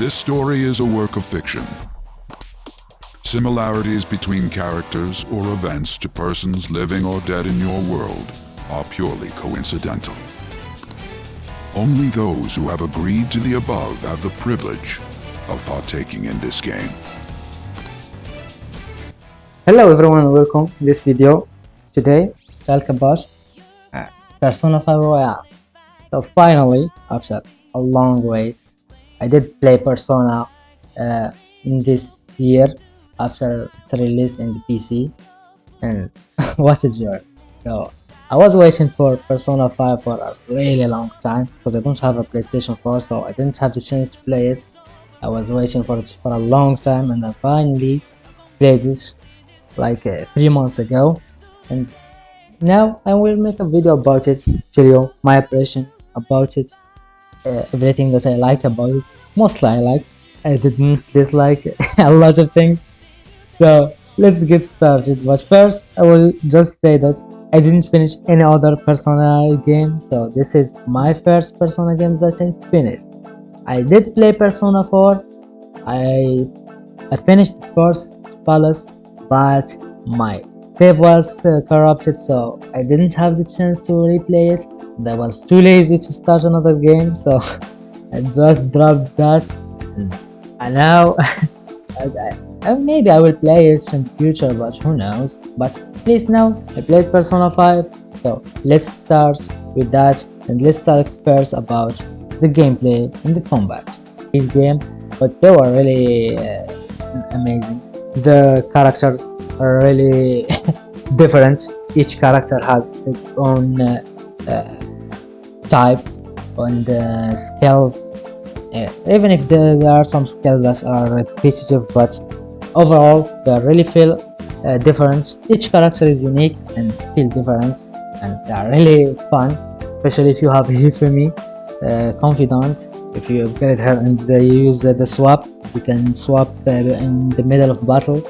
This story is a work of fiction. Similarities between characters or events to persons living or dead in your world are purely coincidental. Only those who have agreed to the above have the privilege of partaking in this game. Hello everyone, welcome to this video. Today, talk about Persona 5 Royal. So finally, after a long wait, I did play Persona in this year after its release in the PC, and what a joy. So I was waiting for Persona 5 for a really long time because I don't have a PlayStation 4, so I didn't have the chance to play it. I was waiting for it for a long time, and I finally played it like 3 months ago, and now I will make a video about it, show you my impression about it, everything that I like about it. Mostly I didn't dislike a lot of things. So let's get started. But first I will just say that I didn't finish any other Persona game, so this is my first Persona game that I finished. I did play Persona 4. I finished the first palace, but my save was corrupted, so I didn't have the chance to replay it. I was too lazy to start another game, so I just dropped that. And now maybe I will play it in the future, but who knows. But at least now I played Persona 5, so let's start with that, and let's talk first about the gameplay and the combat. This game, but they were really amazing. The characters are really different. Each character has its own type and skills. Even if there are some skills that are repetitive, but overall they really feel different. Each character is unique and feel different, and they are really fun, especially if you have Hifumi confidant. If you upgrade her and you use the swap, you can swap in the middle of battle.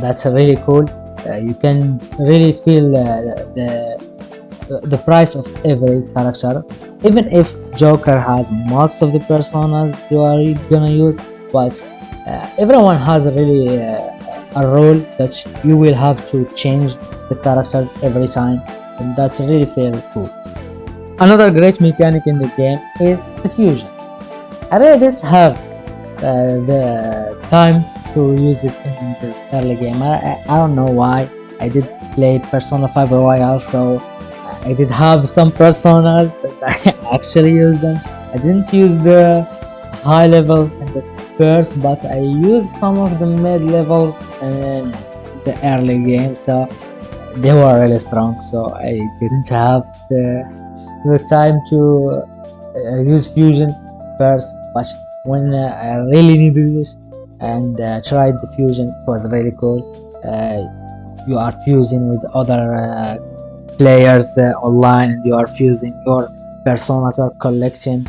That's really cool. You can really feel the price of every character. Even if Joker has most of the personas you are gonna use, but everyone has really a role that you will have to change the characters every time, and that's really very cool. Another great mechanic in the game is the fusion. I really didn't have the time to use this in the early game. I don't know why. I did play Persona 5 Royal, so I did have some personas that I actually used them. I didn't use the high levels in the first, but I used some of the mid levels in the early game, so they were really strong. So I didn't have the time to use fusion first, but when I really needed this and tried the fusion, it was really cool. You are fusing with other players online, and you are fusing your personas or collection.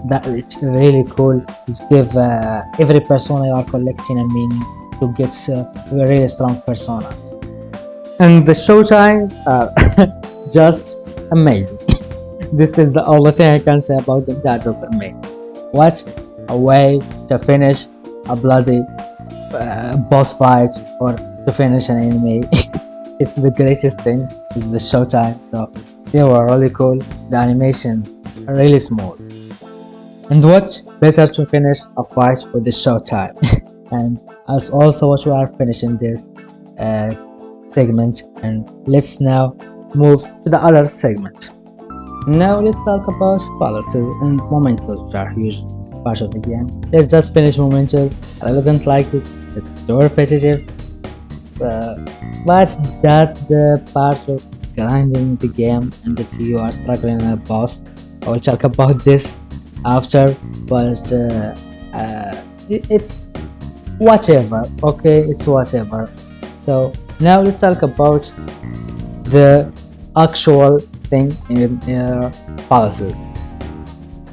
That it's really cool. It give every persona you are collecting a meaning to get a really strong persona. And the show times are just amazing. This is the only thing I can say about them. They're just amazing. What a way to finish a bloody boss fight, or to finish an enemy. It's the greatest thing. It's the showtime. So they were really cool. The animations are really smooth. And what's better to finish a fight with the showtime? And as also what we are finishing this segment, and let's now move to the other segment. Now let's talk about palaces and mementos, which are huge part of the game. Let's just finish mementos. I didn't like it. It's too repetitive. But that's the part of grinding the game, and if you are struggling in a boss, I will talk about this after. But it's whatever. Okay, it's whatever. So now let's talk about the actual thing in palaces.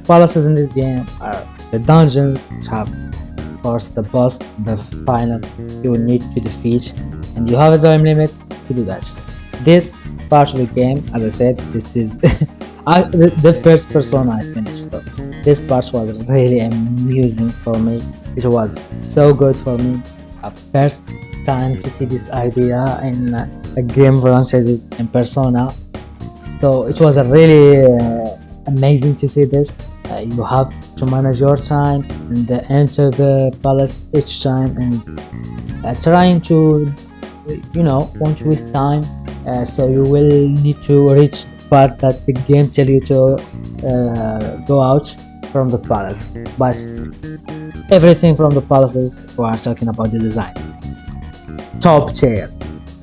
Palaces in this game are the dungeons, which have, of course, the boss, the final you will need to defeat, and you have a time limit to do that. This part of the game, as I said, this is the first Persona I finished. So this part was really amusing for me. It was so good for me. First time to see this idea in a game franchises in Persona, so it was a really amazing to see this. You have to manage your time and enter the palace each time, and trying to, won't waste time. So you will need to reach the part that the game tell you to go out from the palace. But everything from the palaces, we are talking about the design, top tier.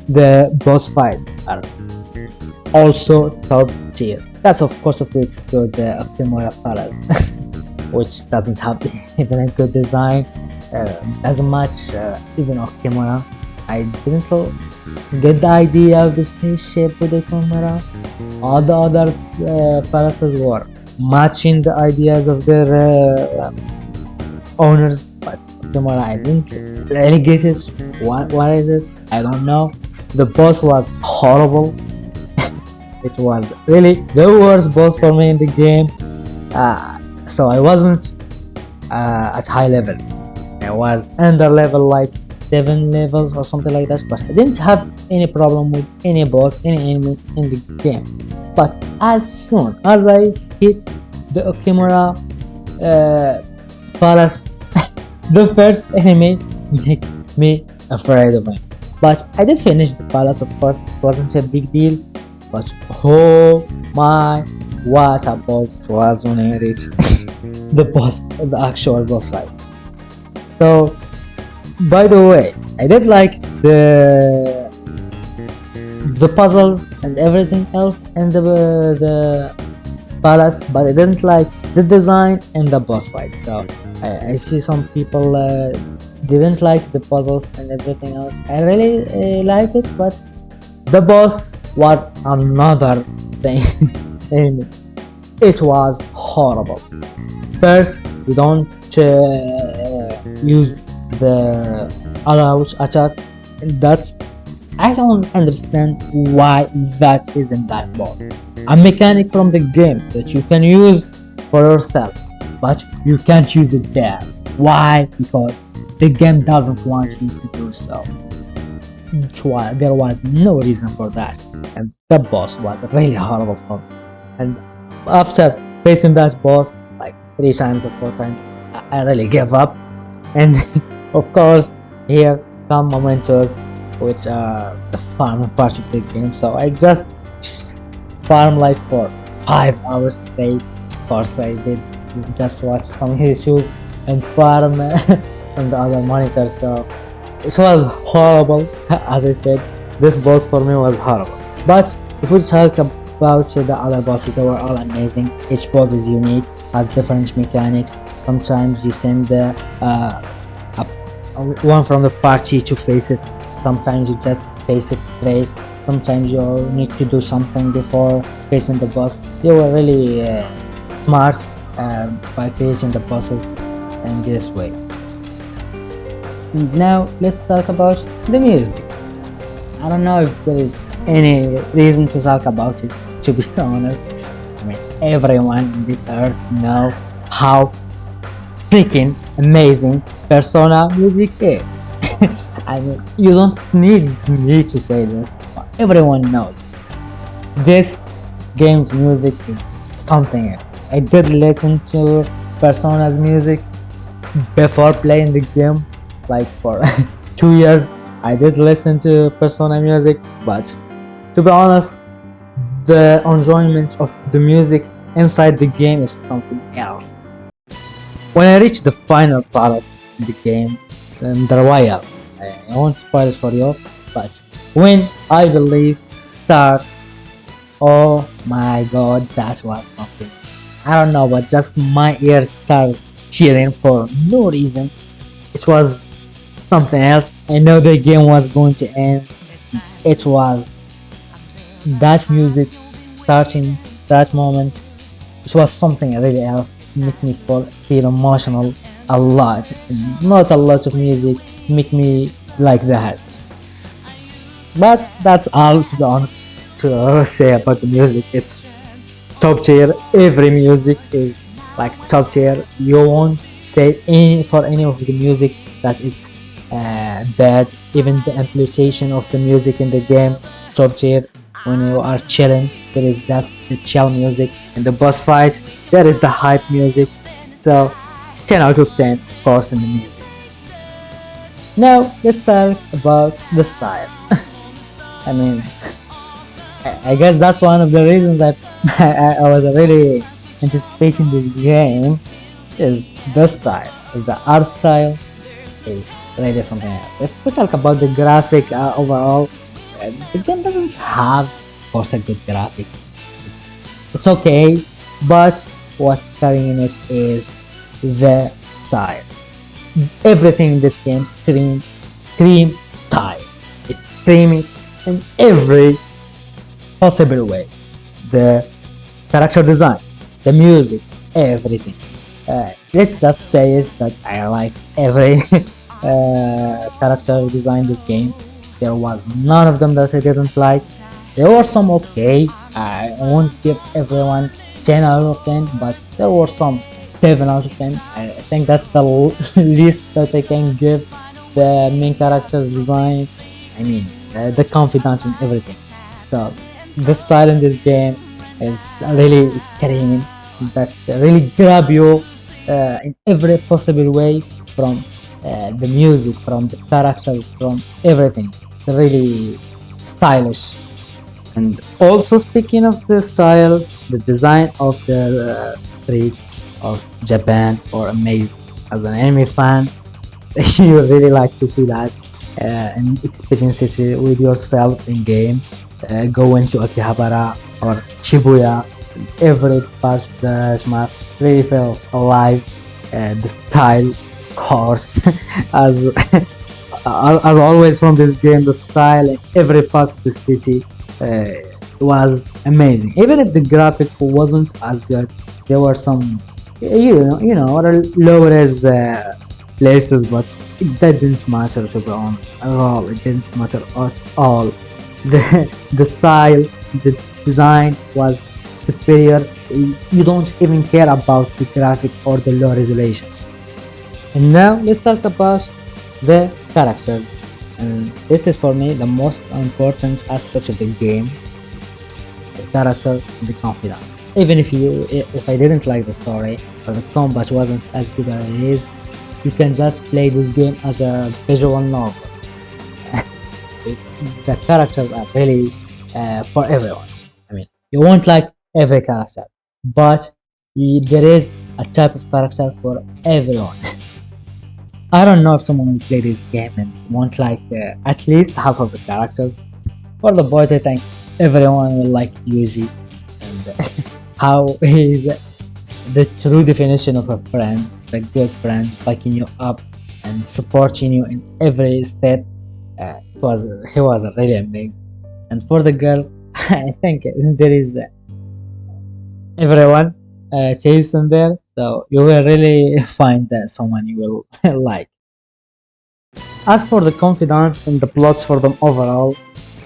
The boss fights are also top tier. That's of course if we exclude the Optimora Palace, which doesn't have even a good design, doesn't match even Optimora. I didn't get the idea of the spaceship with the camera. All the other palaces were matching the ideas of their owners, but Optimora I didn't really get it. What is this? I don't know. The boss was horrible. It was really the worst boss for me in the game. So I wasn't at high level. I was under level like 7 levels or something like that, but I didn't have any problem with any boss, any enemy in the game. But as soon as I hit the Okimura Palace, the first enemy made me afraid of him. But I did finish the palace, of course. It wasn't a big deal. But oh my, what a boss it was when I reached the actual boss fight. So, by the way, I did like the puzzles and everything else in the palace, but I didn't like the design and the boss fight. So I see some people didn't like the puzzles and everything else. I really like it, but the boss was another thing. And it was horrible. First, you don't use the all-out attack. That's, I don't understand why that is in that boss. A mechanic from the game that you can use for yourself, but you can't use it there. Why? Because the game doesn't want you to do so. There was no reason for that, and the boss was really horrible for me. And after facing that boss like 3 times or 4 times, I really gave up. And of course, here come mementos, which are the fun part of the game. So I just farm like for 5 hours straight. Of course, I did just watch some YouTube and farm on the other monitor. So it was horrible. As I said, this boss for me was horrible. But if we talk about the other bosses, they were all amazing. Each boss is unique, has different mechanics. Sometimes you send one from the party to face it. Sometimes you just face it straight. Sometimes you need to do something before facing the boss. They were really smart by creating the bosses in this way. Now let's talk about the music. I don't know if there is any reason to talk about it, to be honest. I mean, everyone in this earth know how freaking amazing Persona music is. I mean, you don't need me to say this, but everyone knows. This game's music is something else. I did listen to Persona's music before playing the game, like for 2 years. I did listen to Persona music, but to be honest, the enjoyment of the music inside the game is something else. When I reached the final palace in the game, the Royal, I won't spoil it for you, but when I believe start, oh my god, that was something. I don't know, but just my ears started cheering for no reason. It was something else. I know the game was going to end. It was that music starting that moment. It was something really else. Make me feel emotional a lot. Not a lot of music make me like that. But that's all, to be honest, to say about the music. It's top tier. Every music is like top tier. You won't say any for any of the music that it's bad. Even the amplification of the music in the game, top tier. When you are chilling, there is just the chill music. In the boss fight, there is the hype music. So 10 out of 10, of course, in the music. Now let's talk about the style. I mean, I guess that's one of the reasons that I was really anticipating this game is the style. The art style is really something else. If we talk about the graphic overall, the game doesn't have, of course, a good graphic. It's okay, but what's carrying it is the style. Everything in this game scream style. It's screaming in every possible way. The character design, the music, everything. Let's just say is that I like every character design in this game. There was none of them that I didn't like. There were some okay. I won't give everyone 10 out of 10, but there were some 7 out of 10. I think that's the least that I can give the main character's design. I mean, the confidence and everything. So the style in this game is really screaming, that really grab you in every possible way, from the music, from the characters, from everything. It's really stylish. And also, speaking of the style, the design of the streets of Japan are amazing. As an anime fan, you really like to see that and experience it with yourself in game. Going to Akihabara or Shibuya, every part of the map really feels alive. The style, of course, as as always from this game, the style in every part of the city was amazing. Even if the graphic wasn't as good, there were some, lower res places, but it didn't matter to be honest at all. It didn't matter at all. The style, the design was superior. You don't even care about the graphic or the low resolution. And now let's talk about the characters. And this is for me the most important aspect of the game: the character, the confidence. Even if I didn't like the story or the combat wasn't as good as it is, you can just play this game as a visual novel. The characters are really for everyone. I mean, you won't like every character, but there is a type of character for everyone. I don't know if someone will play this game and won't like at least half of the characters. For the boys, I think everyone will like Yuji, and how he is the true definition of a friend, a good friend, backing you up and supporting you in every step. He was really amazing. And for the girls, I think there is everyone chase in there, so you will really find someone you will like. As for the confidence and the plots for them overall,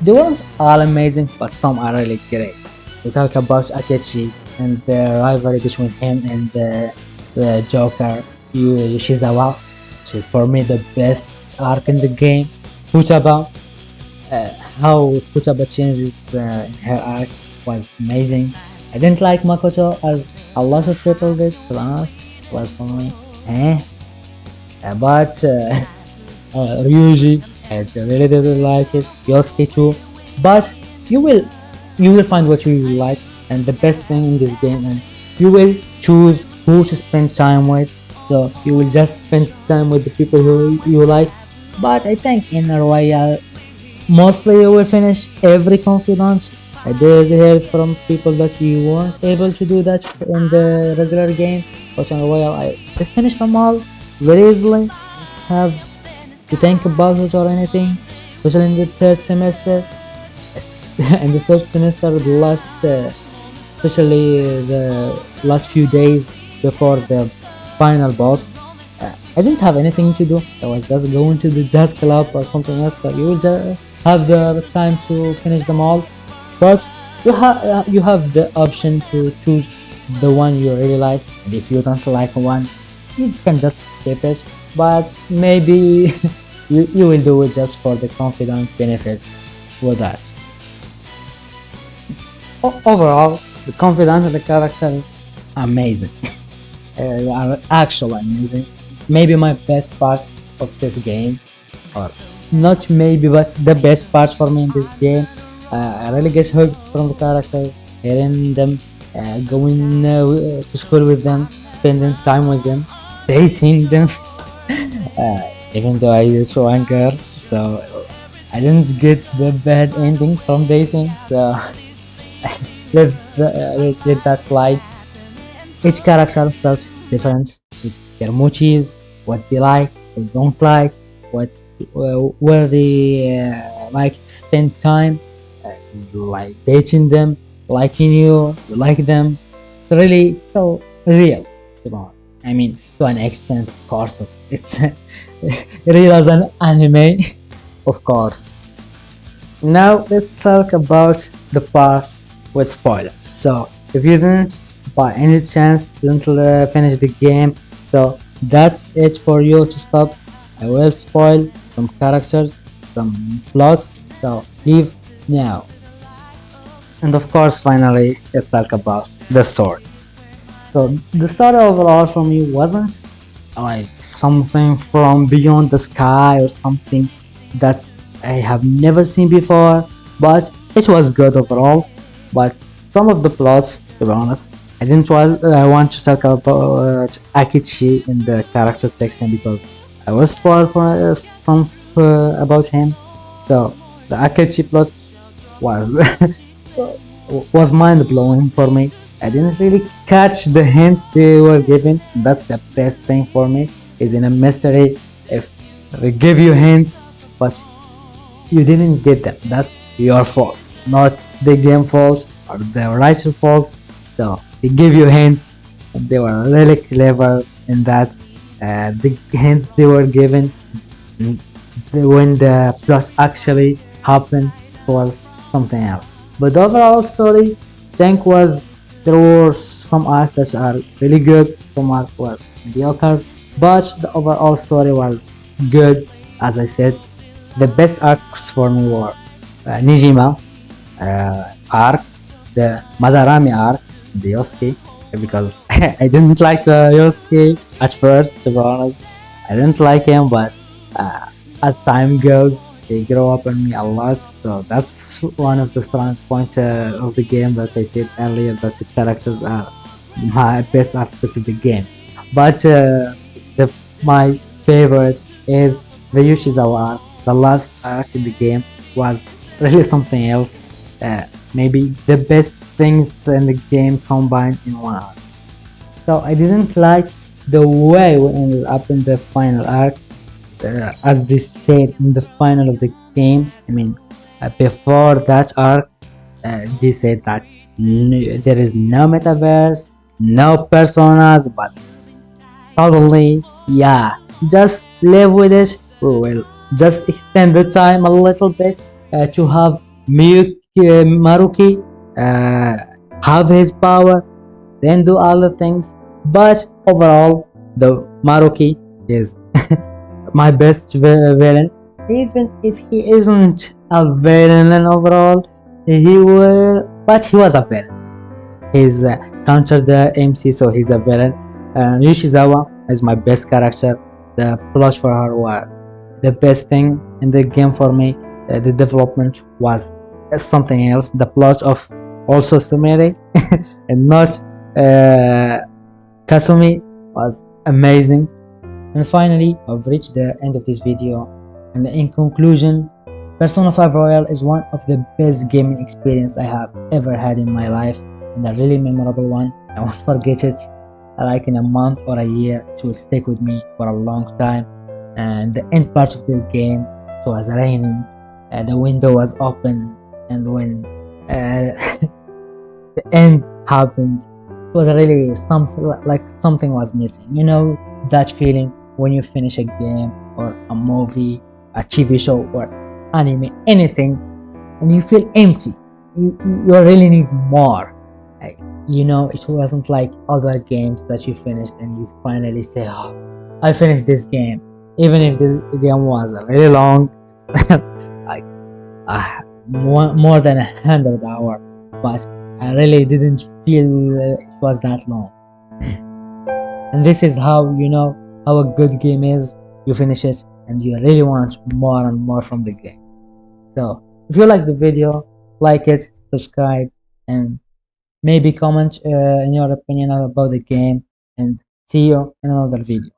they weren't all amazing, but some are really great. We talk about Akechi and the rivalry between him and the Joker, Yoshizawa, which is for me the best arc in the game. Futaba, how Futaba changes in her arc was amazing. I didn't like Makoto as a lot of people did, to be honest. It was for me, but Ryuji, I really didn't like it. Yosuke too, but you will find what you like, and the best thing in this game is you will choose who to spend time with. So you will just spend time with the people who you like. But I think in a Royale, mostly you will finish every confidant. I did hear from people that you weren't able to do that in the regular game, but in Royale I finished them all very easily. Have to think about it or anything, especially in the third semester. In the third semester, especially the last few days before the final boss, I didn't have anything to do. I was just going to the jazz club or something else. That you will just have the time to finish them all, but you have the option to choose the one you really like, and if you don't like one, you can just skip it. But maybe you will do it just for the confident benefits with that. Overall, the confidence of the characters amazing. They are actually amazing. Maybe my best part of this game, or not maybe, but the best part for me in this game. I really get hooked from the characters, hearing them, going to school with them, spending time with them, dating them. Even though I used to one girl, so I didn't get the bad ending from dating. So let that slide. Each character felt different with their motifs, what they like, what they don't like, what where they like to spend time, like dating them, liking you like them. It's really so real, to be honest. I mean, to an extent, of course, it's real as an anime, of course. Now let's talk about the part with spoilers. So if you didn't by any chance didn't finish the game, so that's it for you to stop. I will spoil some characters, some plots, so leave now. And of course, finally, let's talk about the story. So the story overall for me wasn't like something from beyond the sky or something that I have never seen before, but it was good overall. But some of the plots, to be honest, I want to talk about Akichi in the character section because I was spoiled for some about him. So the Akichi plot was was mind blowing for me. I didn't really catch the hints they were giving. That's the best thing for me. Is in a mystery. If they give you hints, but you didn't get them, that's your fault, not the game fault or the writer fault. So they give you hints, and they were really clever in that. The hints they were given, when the plot actually happened, was something else. But the overall story, I think was there were some arcs that are really good, some arcs were mediocre, but the overall story was good. As I said, the best arcs for me were Nijima arc, the Madarame arc, the Yosuke, because I didn't like Yosuke at first, to be honest. I didn't like him, but as time goes, they grow up on me a lot. So that's one of the strong points of the game that I said earlier, that the characters are my best aspect of the game. But my favorite is the Yoshizawa arc. The last arc in the game was really something else. Maybe the best things in the game combined in one arc. So I didn't like the way we ended up in the final arc. As they said in the final of the game, I mean, before that arc, they said that there is no metaverse, no personas, but suddenly, yeah, just live with it. We will just extend the time a little bit to have Maruki have his power, then do other things. But overall, the Maruki is my best villain. Even if he isn't a villain overall, but he was a villain. He's countered the MC, so he's a villain. Yoshizawa is my best character. The plot for her was the best thing in the game for me. The development was something else. The plot of also Sumire and not Kasumi was amazing. And finally, I've reached the end of this video, and in conclusion, Persona 5 Royal is one of the best gaming experience I have ever had in my life, and a really memorable one. I won't forget it. Like in a month or a year, it will stick with me for a long time. And the end part of the game, it was raining, the window was open, and when the end happened, it was really something like something was missing. You know that feeling when you finish a game or a movie, a TV show or anime, anything, and you feel empty. You really need more. Like, you know, it wasn't like other games that you finished and you finally say, oh, I finished this game. Even if this game was really long, like more than 100 hours, but I really didn't feel it was that long. And this is how you know how a good game is. You finish it and you really want more and more from the game. So if you like the video, like it, subscribe, and maybe comment in your opinion about the game, and see you in another video.